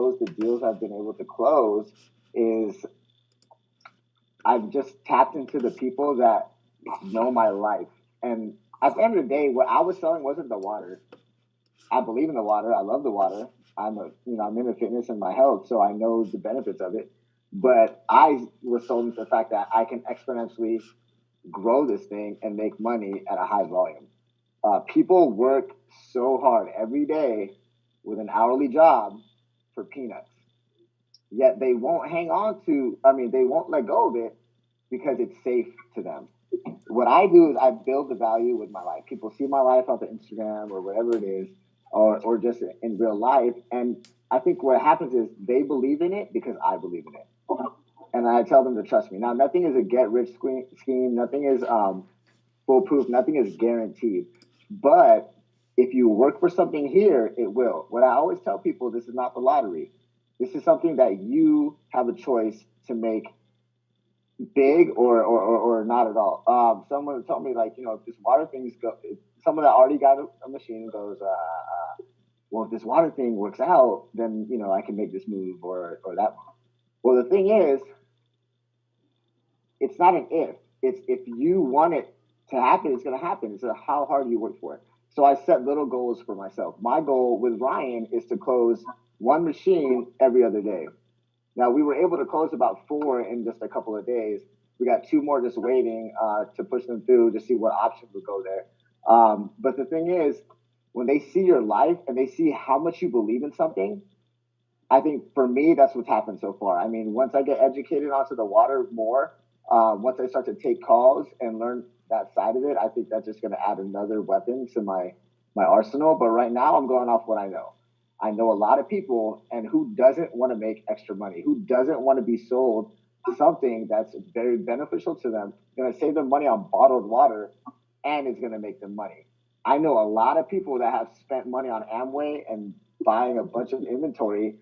close, the deals I've been able to close, is I've just tapped into the people that know my life. And at the end of the day, what I was selling wasn't the water. I believe in the water. I love the water. I'm into fitness and my health, so I know the benefits of it. But I was sold into the fact that I can exponentially grow this thing and make money at a high volume. People work so hard every day with an hourly job for peanuts, yet they won't hang on to, I mean, they won't let go of it because it's safe to them. What I do is I build the value with my life. People see my life on the Instagram or whatever it is, or just in real life. And I think what happens is they believe in it because I believe in it. And I tell them to trust me. Now, nothing is a get rich scheme. Nothing is foolproof. Nothing is guaranteed. But if you work for something here, it will. What I always tell people, this is not the lottery. This is something that you have a choice to make big or not at all. Someone told me, like, if this water thing is someone that already got a machine goes, well, if this water thing works out, then I can make this move or that move. Well, the thing is, it's not an if. It's if you want it to happen, it's going to happen. It's how hard you work for it. So I set little goals for myself. My goal with Ryan is to close one machine every other day. Now, we were able to close about 4 in just a couple of days. We got 2 more just waiting to push them through to see what options would go there. But the thing is, when they see your life and they see how much you believe in something, I think for me, that's what's happened so far. I mean, once I get educated onto the water more, once I start to take calls and learn that side of it, I think that's just going to add another weapon to my arsenal. But right now, I'm going off what I know. I know a lot of people, and who doesn't want to make extra money? Who doesn't want to be sold something that's very beneficial to them, going to save them money on bottled water, and it's going to make them money? I know a lot of people that have spent money on Amway and buying a bunch of inventory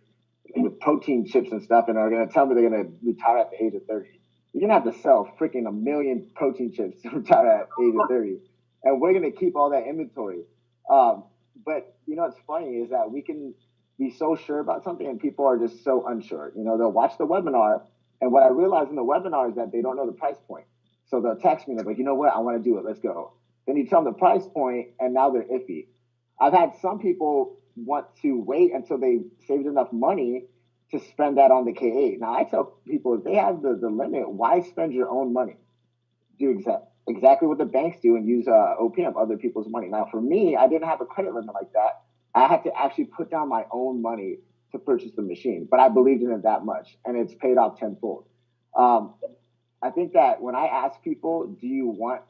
with protein chips and stuff, and are going to tell me they're going to retire at the age of 30. You're going to have to sell freaking a million protein chips to retire at the age of 30. And we're going to keep all that inventory. But what's funny is that we can be so sure about something and people are just so unsure. They'll watch the webinar, and what I realize in the webinar is that they don't know the price point. So they'll text me, they're like, you know what, I want to do it, let's go. Then you tell them the price point, and now they're iffy. I've had some people want to wait until they saved enough money to spend that on the K8. Now, I tell people, if they have the limit, why spend your own money? Do exactly what the banks do and use OPM, other people's money. Now, for me, I didn't have a credit limit like that. I had to actually put down my own money to purchase the machine, but I believed in it that much, and it's paid off tenfold. I think that when I ask people, do you want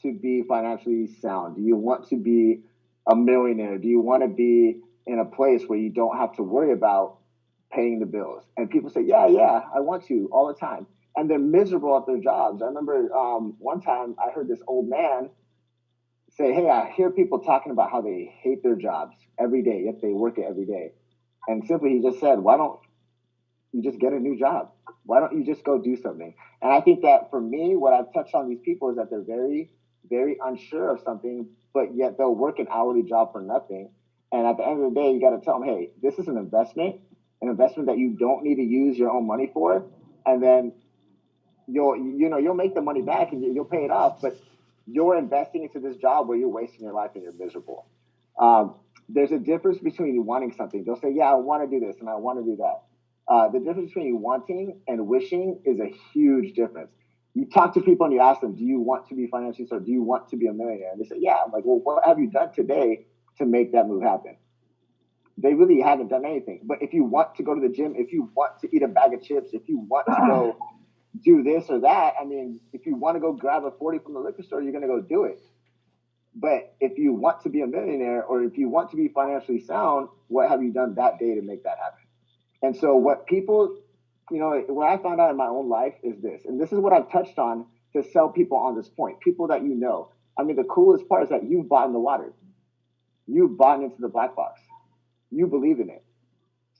to be financially sound? Do you want to be a millionaire? Do you want to be in a place where you don't have to worry about paying the bills? And people say, yeah, I want to all the time. And they're miserable at their jobs. I remember one time I heard this old man say, hey, I hear people talking about how they hate their jobs every day, yet they work it every day. And simply he just said, why don't you just get a new job? Why don't you just go do something? And I think that for me, what I've touched on these people is that they're very, very unsure of something, but yet they'll work an hourly job for nothing. And at the end of the day, you got to tell them, hey, this is an investment that you don't need to use your own money for. And then you'll make the money back and you'll pay it off, but you're investing into this job where you're wasting your life and you're miserable. There's a difference between wanting something. They'll say, yeah, I want to do this and I want to do that. The difference between wanting and wishing is a huge difference. You talk to people and you ask them, do you want to be financially stable? Do you want to be a millionaire? And they say, yeah. I'm like, well, what have you done today to make that move happen? They really haven't done anything. But if you want to go to the gym, if you want to eat a bag of chips, if you want to go do this or that, I mean, if you want to go grab a 40 from the liquor store, you're going to go do it. But if you want to be a millionaire or if you want to be financially sound, what have you done that day to make that happen? And so what people, what I found out in my own life is this, and this is what I've touched on to sell people on this point, people that you know. I mean, the coolest part is that you've bought in the water. You've bought into the black box. You believe in it.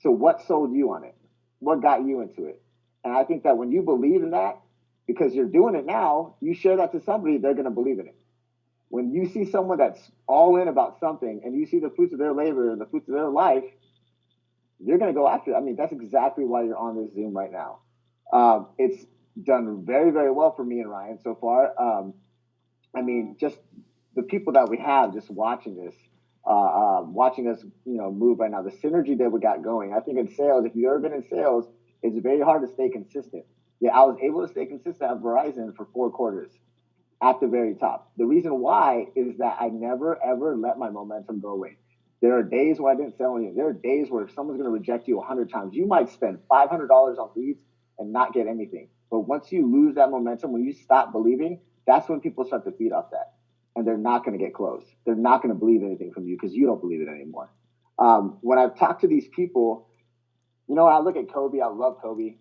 So what sold you on it? What got you into it? And I think that when you believe in that, because you're doing it now, you share that to somebody, they're going to believe in it. When you see someone that's all in about something and you see the fruits of their labor and the fruits of their life, you're going to go after it. I mean, that's exactly why you're on this Zoom right now. It's done very, very well for me and Ryan so far. I mean, just the people that we have just watching this, watching us, move right now, the synergy that we got going. I think in sales, if you've ever been in sales, it's very hard to stay consistent. Yeah, I was able to stay consistent at Verizon for 4 quarters at the very top. The reason why is that I never ever let my momentum go away. There are days where I didn't sell anything. There are days where if someone's going to reject you 100 times, you might spend $500 on leads and not get anything. But once you lose that momentum, when you stop believing, that's when people start to feed off that, and they're not going to get close. They're not going to believe anything from you because you don't believe it anymore. When I've talked to these people, when I look at Kobe, I love Kobe.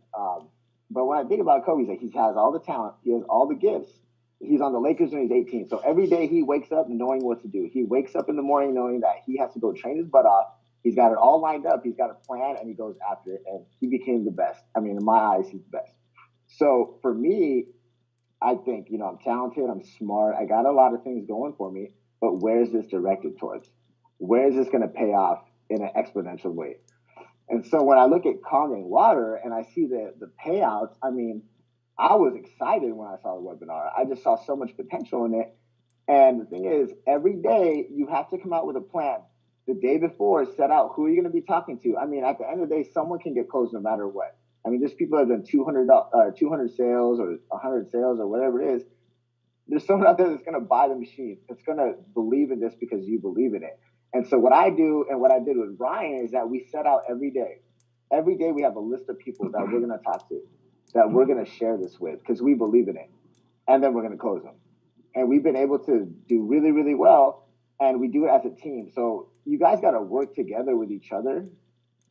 But when I think about Kobe, he has all the talent, he has all the gifts. He's on the Lakers when he's 18. So every day he wakes up knowing what to do. He wakes up in the morning knowing that he has to go train his butt off. He's got it all lined up. He's got a plan, and he goes after it. And he became the best. I mean, in my eyes, he's the best. So for me, I think, I'm talented, I'm smart, I got a lot of things going for me, but where is this directed towards? Where is this going to pay off in an exponential way? And so when I look at Calming Water and I see the payouts, I mean, I was excited when I saw the webinar. I just saw so much potential in it. And the thing is, every day you have to come out with a plan. The day before, set out who are you going to be talking to. I mean, at the end of the day, someone can get closed no matter what. I mean, there's people that have done 200 sales or 100 sales or whatever it is. There's someone out there that's going to buy the machine. That's going to believe in this because you believe in it. And so what I do and what I did with Ryan is that we set out every day. Every day we have a list of people that we're going to talk to, that we're going to share this with because we believe in it. And then we're going to close them. And we've been able to do really, really well. And we do it as a team. So you guys got to work together with each other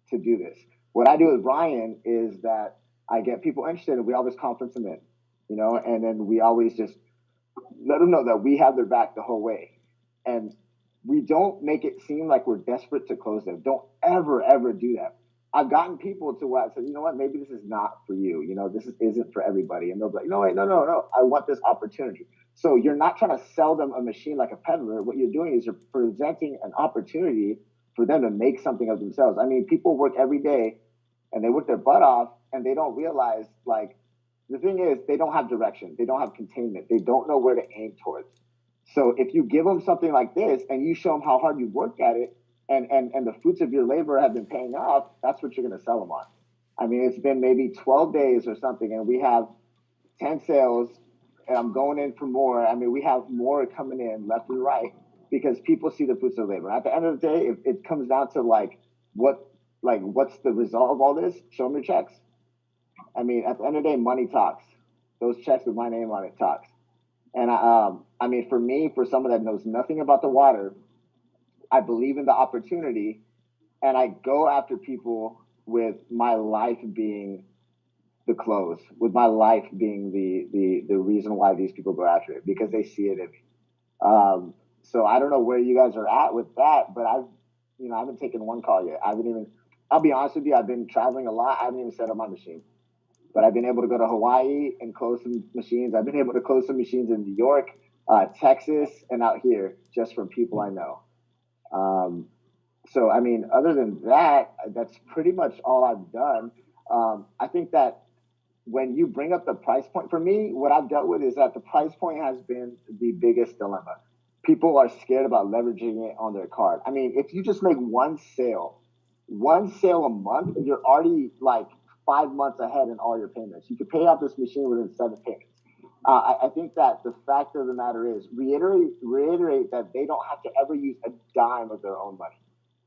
to do this. What I do with Ryan is that I get people interested and we always conference them in, and then we always just let them know that we have their back the whole way. And we don't make it seem like we're desperate to close them. Don't ever, ever do that. I've gotten people to where I said, you know what, maybe this is not for you. This isn't for everybody. And they'll be like, no, wait, no. I want this opportunity. So you're not trying to sell them a machine like a peddler. What you're doing is you're presenting an opportunity for them to make something of themselves. I mean, people work every day and they work their butt off and they don't realize, like, the thing is, they don't have direction. They don't have containment. They don't know where to aim towards. So if you give them something like this and you show them how hard you worked at it and the fruits of your labor have been paying off, that's what you're going to sell them on. I mean, it's been maybe 12 days or something, and we have 10 sales, and I'm going in for more. I mean, we have more coming in left and right because people see the fruits of labor. At the end of the day, it comes down to what's the result of all this? Show them your checks. I mean, at the end of the day, money talks. Those checks with my name on it talks. And I mean, for me, for someone that knows nothing about the water, I believe in the opportunity, and I go after people with my life being the close, with my life being the reason why these people go after it because they see it in me. So I don't know where you guys are at with that, but I haven't taken one call yet. I haven't even. I'll be honest with you. I've been traveling a lot. I haven't even set up my machine, but I've been able to go to Hawaii and close some machines. I've been able to close some machines in New York, Texas, and out here just from people I know. So, I mean, other than that, that's pretty much all I've done. I think that when you bring up the price point, for me, what I've dealt with is that the price point has been the biggest dilemma. People are scared about leveraging it on their card. I mean, if you just make one sale a month, you're already like 5 months ahead in all your payments. You could pay off this machine within 7 payments. I think that the fact of the matter is, reiterate that they don't have to ever use a dime of their own money.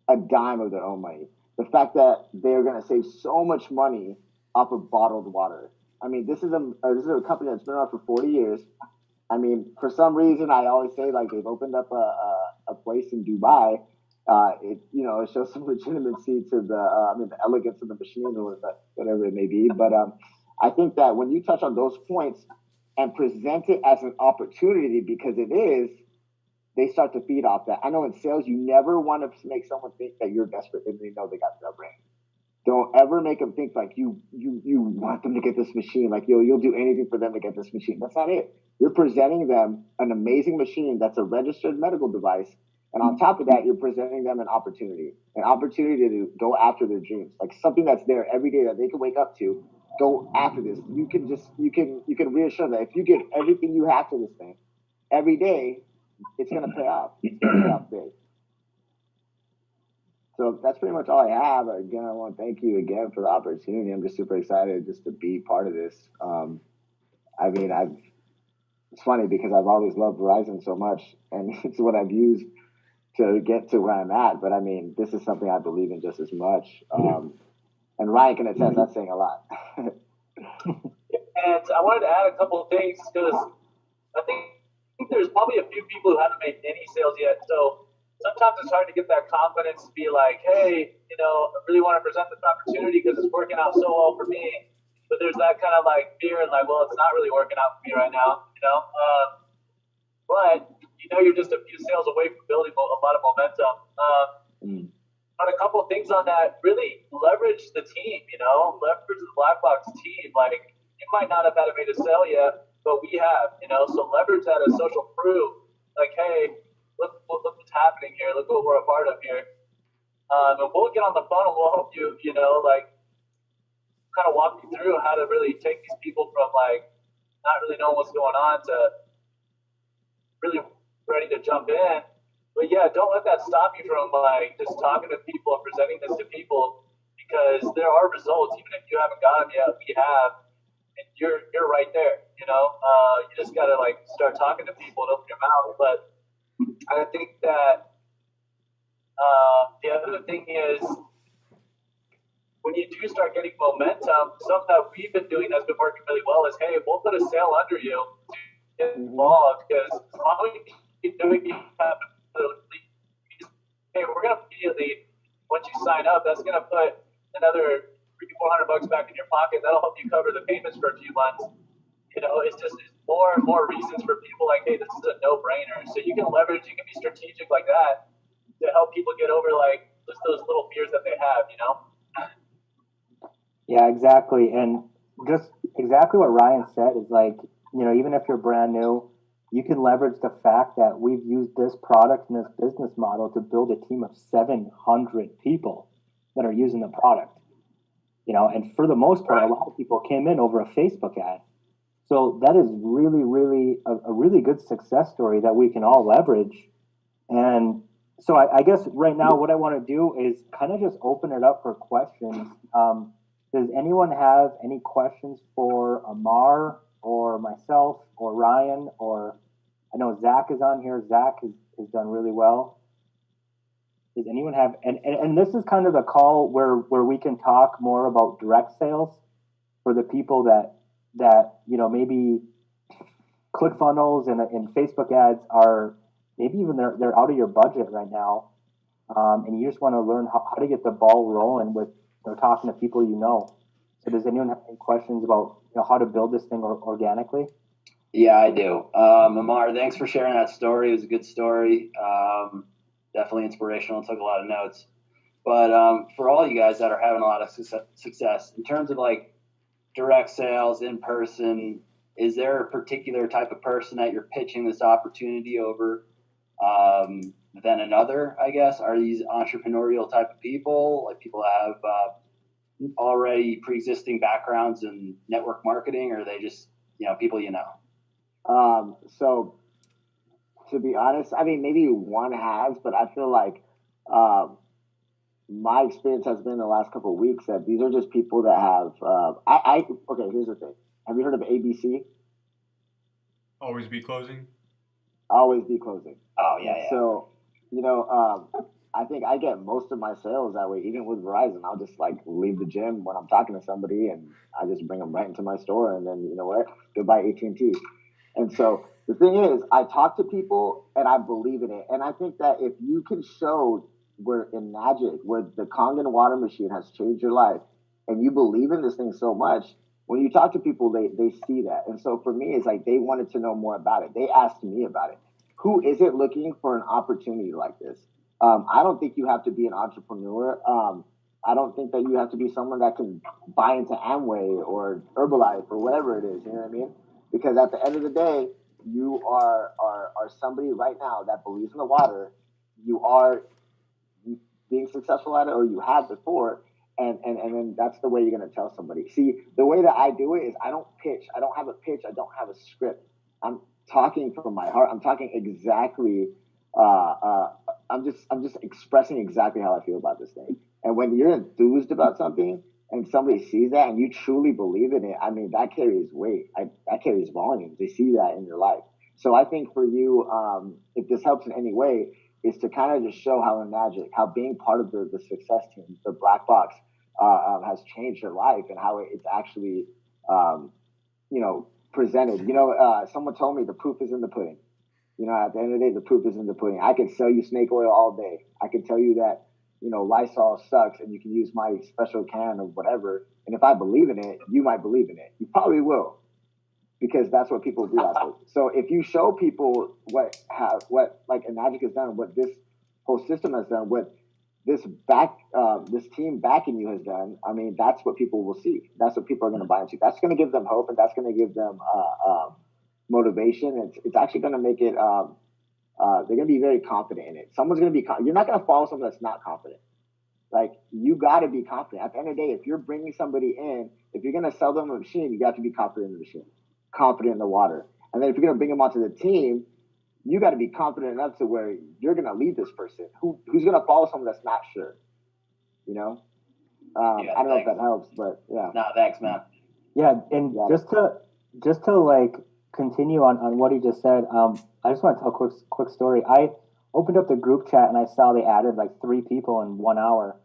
A dime of their own money. The fact that they're going to save so much money off of bottled water. I mean, this is a company that's been around for 40 years. I mean, for some reason, I always say like they've opened up a place in Dubai. It shows some legitimacy to the elegance of the machine or whatever it may be. But I think that when you touch on those points and present it as an opportunity, because it is, they start to feed off that. I know in sales, you never want to make someone think that you're desperate and they know they got the brain. Don't ever make them think like you want them to get this machine. Like you'll do anything for them to get this machine. That's not it. You're presenting them an amazing machine that's a registered medical device, And on top of that, you're presenting them an opportunity to go after their dreams, like something that's there every day that they can wake up to, go after this. You can reassure them that if you give everything you have to this thing every day, it's gonna pay off. It's gonna pay off big. So that's pretty much all I have. Again, I want to thank you again for the opportunity. I'm just super excited just to be part of this. I mean, it's funny because I've always loved Verizon so much, and it's what I've used to get to where I'm at. But I mean, this is something I believe in just as much. And Ryan can attest. That's saying a lot. And I wanted to add a couple of things because I think there's probably a few people who haven't made any sales yet. So sometimes it's hard to get that confidence to be like, hey, I really want to present this opportunity because it's working out so well for me. But there's that kind of like fear and like, well, it's not really working out for me right now. But you're just a few sales away from building a lot of momentum. But a couple of things on that, really leverage the team, leverage the Black Box team. Like, you might not have had made a sale yet, but we have, so leverage that as social proof. Like, hey, look what's happening here. Look what we're a part of here. And we'll get on the phone and we'll help you, like, kind of walk you through how to really take these people from, like, not really knowing what's going on to really ready to jump in. But yeah, don't let that stop you from like just talking to people and presenting this to people because there are results even if you haven't got them yet. We have, and you're right there. You just gotta like start talking to people and open your mouth. But I think that the other thing is when you do start getting momentum, something that we've been doing that's been working really well is, hey, we'll put a sale under you to get involved because as long as you keep doing it, you have hey, we're gonna immediately once you sign up, that's gonna put another $300-400 back in your pocket. That'll help you cover the payments for a few months. It's more and more reasons for people like, hey, this is a no-brainer. So you can leverage, you can be strategic like that to help people get over like just those little fears that they have. Yeah, exactly. And just exactly what Ryan said is like, even if you're brand new, you can leverage the fact that we've used this product and this business model to build a team of 700 people that are using the product. And for the most part, a lot of people came in over a Facebook ad. So that is really, really a really good success story that we can all leverage. And so I guess right now what I want to do is kind of just open it up for questions. Does anyone have any questions for Amar or myself or Ryan? Or I know Zach is on here. Zach has done really well. Does anyone have, and this is kind of the call where we can talk more about direct sales for the people that maybe ClickFunnels and Facebook ads are maybe even they're out of your budget right now, and you just want to learn how to get the ball rolling with talking to people So does anyone have any questions about how to build this thing organically? Yeah, I do. Amar, thanks for sharing that story. It was a good story. Definitely inspirational. Took a lot of notes. But for all you guys that are having a lot of success in terms of like direct sales in person, is there a particular type of person that you're pitching this opportunity over than another? I guess are these entrepreneurial type of people, like people that have already pre-existing backgrounds in network marketing, or are they just people So to be honest, I mean maybe one has, but I feel like my experience has been the last couple of weeks that these are just people that have okay, here's the thing. Have you heard of ABC? Always be closing. Always be closing. Oh yeah. So I think I get most of my sales that way. Even with Verizon, I'll just like leave the gym when I'm talking to somebody, and I just bring them right into my store, and then what? Goodbye AT&T. And so the thing is, I talk to people and I believe in it, and I think that if you can show where in Magic, where the Kangen water machine has changed your life, and you believe in this thing so much, when you talk to people, they see that. And so for me, it's like they wanted to know more about it. They asked me about it. Who isn't looking for an opportunity like this? I don't think you have to be an entrepreneur. I don't think that you have to be someone that can buy into Amway or Herbalife or whatever it is. You know what I mean? Because at the end of the day, you are somebody right now that believes in the water. you are being successful at it or you have before, and then that's the way you're going to tell somebody. See, the way that I do it is I don't pitch. I don't have a pitch. I don't have a script. I'm talking from my heart. I'm talking exactly. I'm just expressing exactly how I feel about this thing. And when you're enthused about something and somebody sees that and you truly believe in it, I mean that carries weight. That carries volume. They see that in your life. So I think for you, if this helps in any way, is to kind of just show how Enagic, how being part of the success team, the Black Box, has changed your life and how it's actually, presented. Someone told me the proof is in the pudding. At the end of the day, the proof is in the pudding. I can sell you snake oil all day. I can tell you that, Lysol sucks and you can use my special can or whatever. And if I believe in it, you might believe in it. You probably will, because that's what people do out there. So if you show people what like Enagic has done, what this whole system has done, what this team backing you has done, I mean, that's what people will see. That's what people are going to buy into. That's going to give them hope, and that's going to give them motivation. It's actually going to make it. They're going to be very confident in it. Someone's going to be. You're not going to follow someone that's not confident. Like, you got to be confident. At the end of the day, if you're bringing somebody in, if you're going to sell them a machine, you got to be confident in the machine, confident in the water. And then if you're going to bring them onto the team, you got to be confident enough to where you're going to lead this person. Who's going to follow someone that's not sure? I don't know if that helps, but yeah. No, thanks, man. Yeah, and just to like continue on what he just said, I just want to tell a quick story. I opened up the group chat and I saw they added like 3 people in 1 hour.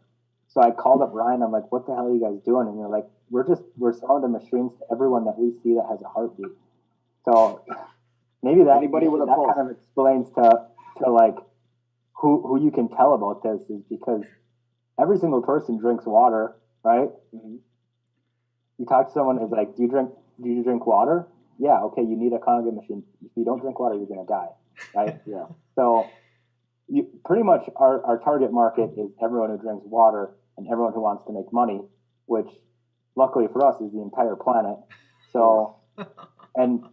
So I called up Ryan. I'm like, "What the hell are you guys doing?" And they're like, "We're selling the machines to everyone that we see that has a heartbeat." So maybe that kind of explains to like who you can tell about this, is because every single person drinks water, right? Mm-hmm. You talk to someone who's like, do you drink water? Yeah, okay, you need a Kangen machine. If you don't drink water, you're gonna die, right? Yeah. So you pretty much our target market is everyone who drinks water and everyone who wants to make money, which luckily for us is the entire planet. So and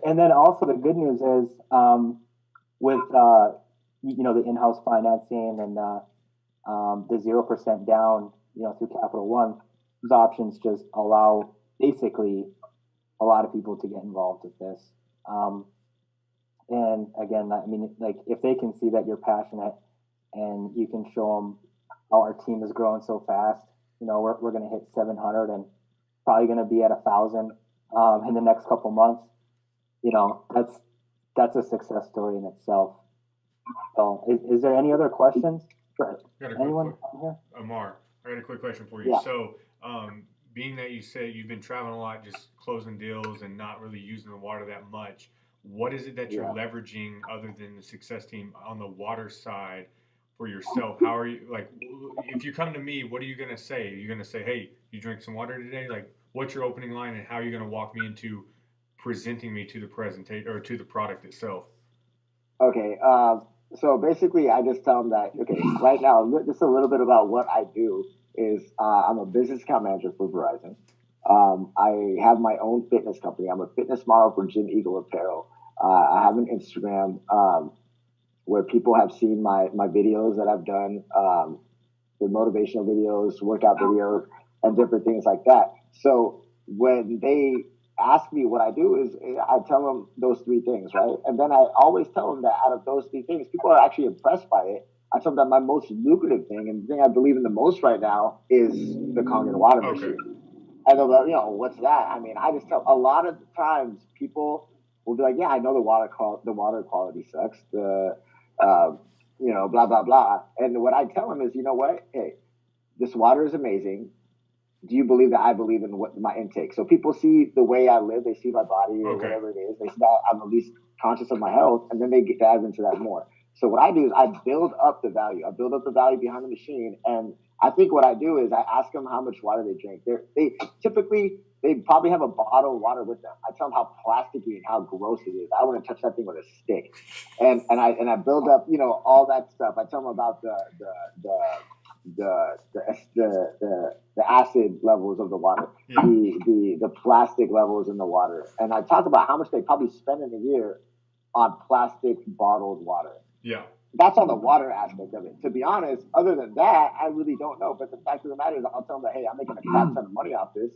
then also the good news is with the in-house financing and the 0% down through Capital One, those options just allow basically a lot of people to get involved with this. And again, I mean, like, if they can see that you're passionate and you can show them how our team is growing so fast, we're going to hit 700 and probably going to be at 1,000 in the next couple months. That's a success story in itself. So, is there any other questions for anyone here? Amar, I got a quick question for you. Yeah. So, being that you say you've been traveling a lot, just closing deals and not really using the water that much, what is it that you're leveraging other than the success team on the water side for yourself? How are you, like, if you come to me, what are you going to say? Are you going to say, "Hey, you drink some water today?" Like, what's your opening line, and how are you going to walk me into presenting me to the presentation or to the product itself? Okay. So basically, I just tell them that, okay, right now, just a little bit about what I do is I'm a business account manager for Verizon. I have my own fitness company. I'm a fitness model for Jim Eagle Apparel. I have an Instagram where people have seen my videos that I've done, the motivational videos, workout videos, and different things like that. So when they ask me what I do, is I tell them those 3 things, right? And then I always tell them that out of those 3 things, people are actually impressed by it. I tell them that my most lucrative thing and the thing I believe in the most right now is the Kangen water machine. And they'll be like, what's that? I mean, I just tell, a lot of times people will be like, yeah, I know the water quality sucks. Blah, blah, blah. And what I tell them is, you know what? Hey, this water is amazing. Do you believe that I believe in what my intake? So people see the way I live, they see my body or whatever it is. They see that I'm at least conscious of my health, and then they dive into that more. So what I do is I build up the value. I build up the value behind the machine, and I think what I do is I ask them how much water they drink. They typically probably have a bottle of water with them. I tell them how plasticky and how gross it is. I want to touch that thing with a stick, and I build up all that stuff. I tell them about the acid levels of the water, the plastic levels in the water, and I talk about how much they probably spend in a year on plastic bottled water. Yeah. that's on the water aspect of it. To be honest, other than that, I really don't know. But the fact of the matter is, I'll tell them that, hey, I'm making a crap ton of money off this,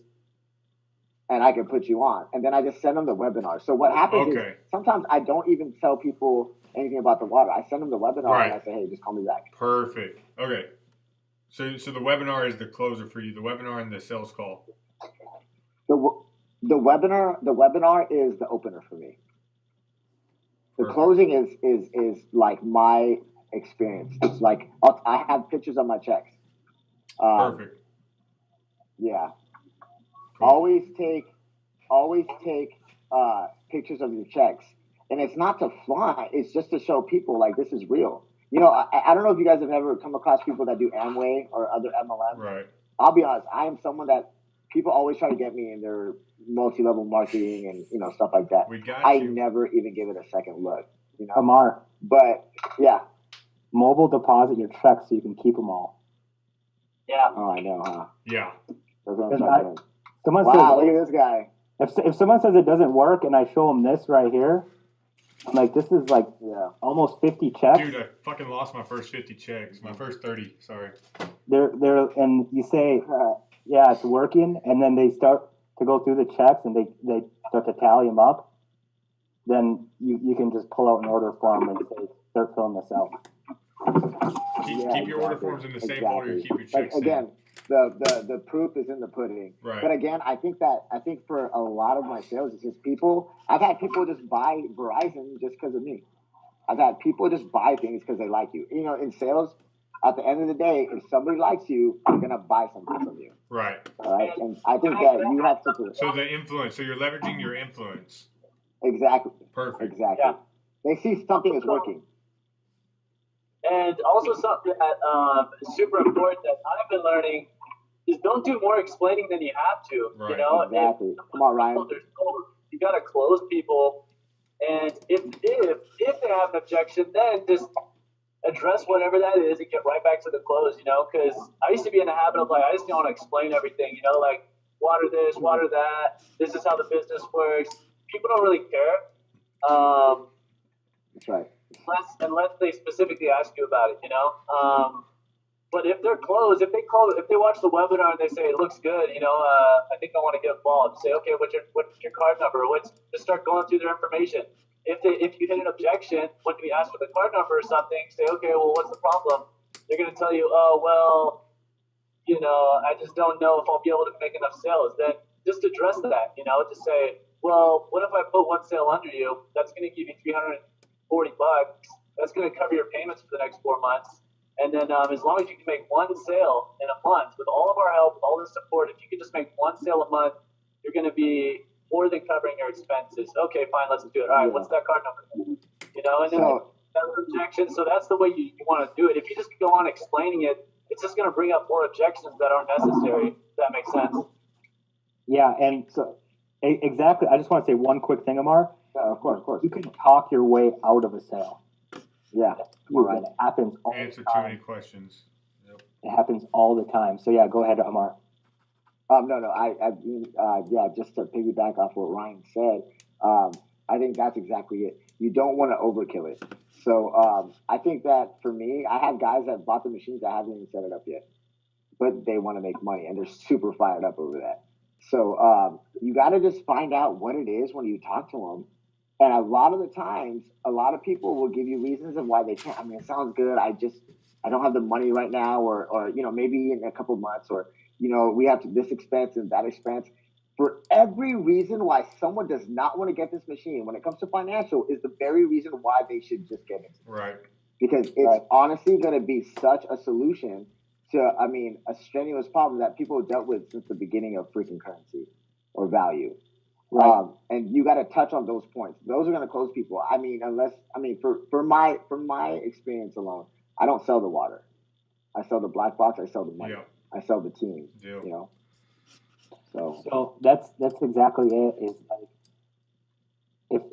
and I can put you on. And then I just send them the webinar. So what happens is Okay. sometimes I don't even tell people anything about the water. I send them the webinar Right. and I say, hey, just call me back. Perfect. Okay. So the webinar is the closer for you. The webinar and the sales call. The webinar is the opener for me. The Perfect. closing is like my experience. It's like I have pictures of my checks. Perfect. Yeah. Cool. Always take pictures of your checks, and it's not to flaunt. It's just to show people like this is real. You know, I don't know if you guys have ever come across people that do Amway or other MLMs. Right. I'll be honest. I am someone that people always try to get me in their multi-level marketing and stuff like that. We got I you. never even give it a second look. You know. Amar, But yeah. mobile deposit your checks so you can keep them all. Yeah. Oh, I know, huh? Yeah. That's what I'm Because trying to do. Someone Wow, says look at this guy. if someone says it doesn't work and I show them this right here, I'm like, this is like Yeah. almost 50 checks. Dude, I fucking lost my first 50 checks. My first 30. Sorry. They're and you say, yeah, it's working, and then they start to go through the checks and they start to tally them up. Then you can just pull out an order form and say, start filling this out. Keep your order forms in the same folder you keep your checks But again, in. the proof is in the pudding. Right. But again, I think for a lot of my sales, it's just people. I've had people just buy Verizon just because of me. I've had people just buy things because they like you. You know, in sales, at the end of the day, if somebody likes you, they're gonna buy something from you. Right. All right, and I think that you have to. So the influence. So you're leveraging your influence. Exactly. Perfect. Exactly. Yeah. They see something is working. And also something that is super important that I've been learning is don't do more explaining than you have to. Right. You know, Exactly. Come on, Ryan. You got to close people, and if they have an objection, then just address whatever that is and get right back to the close. You know, because I used to be in the habit of like I just don't want to explain everything. You know, like water this, water that. This is how the business works. People don't really care. That's right. Unless they specifically ask you about it, you know. But if they're closed, if they watch the webinar and they say it looks good, you know, I think I want to get involved. Say, okay, what's your card number? Just start going through their information. If you hit an objection when we ask for the card number or something, say, okay, well, what's the problem? They're going to tell you, oh, well, you know, I just don't know if I'll be able to make enough sales. Then just address that, you know, just say, well, what if I put one sale under you? That's going to give you $340. That's going to cover your payments for the next 4 months. And then as long as you can make one sale in a month with all of our help, all the support, if you can just make one sale a month, you're going to be more than covering your expenses. Okay, fine, let's do it. All right, what's that card number? You know, and then that's objection. So that's the way you want to do it. If you just go on explaining it, it's just going to bring up more objections that aren't necessary. If that makes sense. Yeah, and so exactly. I just want to say one quick thing, Amar. Of course. You can talk your way out of a sale. Yeah. Right. It happens all Answer the time. too many questions. Yep. It happens all the time. So yeah, go ahead, Amar. No. Yeah. Just to piggyback off what Ryan said, I think that's exactly it. You don't want to overkill it. So I think that for me, I have guys that bought the machines that haven't even set it up yet, but they want to make money and they're super fired up over that. So you got to just find out what it is when you talk to them. And a lot of the times, a lot of people will give you reasons of why they can't. I mean, it sounds good. I don't have the money right now, or you know, maybe in a couple months, or you know, we have this expense and that expense. For every reason why someone does not want to get this machine, when it comes to financial, is the very reason why they should just get it. Right. Because it's honestly going to be such a solution to, I mean, a strenuous problem that people have dealt with since the beginning of freaking currency or value. Right. And you got to touch on those points. Those are going to close people. I mean, from my experience alone, I don't sell the water. I sell the black box. I sell the money. Yeah. I sell the team. Yeah. You know. So that's exactly it. Is like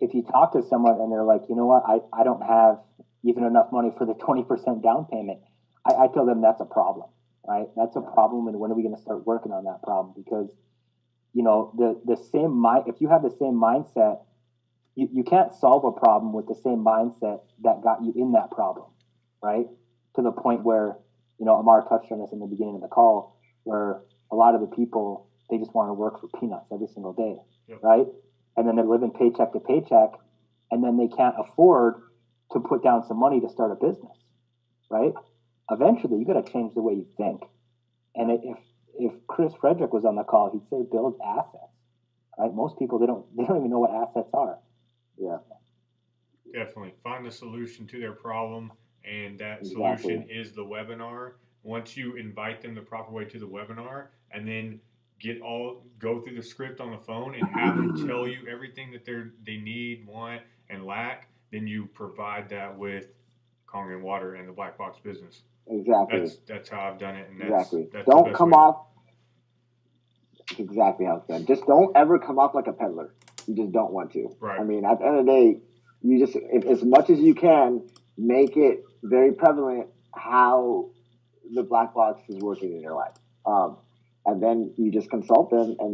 if you talk to someone and they're like, you know what, I don't have even enough money for the 20% down payment. I tell them that's a problem, right? That's a problem, and when are we going to start working on that problem? Because you know, if you have the same mindset, you can't solve a problem with the same mindset that got you in that problem. right? To the point where, you know, Amar touched on this in the beginning of the call, where a lot of the people, they just want to work for peanuts every single day, Yep. right? And then they're living paycheck to paycheck, and then they can't afford to put down some money to start a business, right? Eventually, you got to change the way you think. And if Chris Frederick was on the call, he'd say build assets, right? Most people they don't even know what assets are. Yeah. Definitely find the solution to their problem, and that Exactly. solution is the webinar. Once you invite them the proper way to the webinar, and then go through the script on the phone and have them tell you everything that they need, want, and lack, then you provide that with Congregant Water and the Black Box business. Exactly. That's how I've done it, and Exactly. that's Don't the best come way. off. That's exactly how it's done. Just don't ever come off like a peddler. You just don't want to. Right. I mean, at the end of the day, you just, if, as much as you can, make it very prevalent how the Black Box is working in your life. And then you just consult them and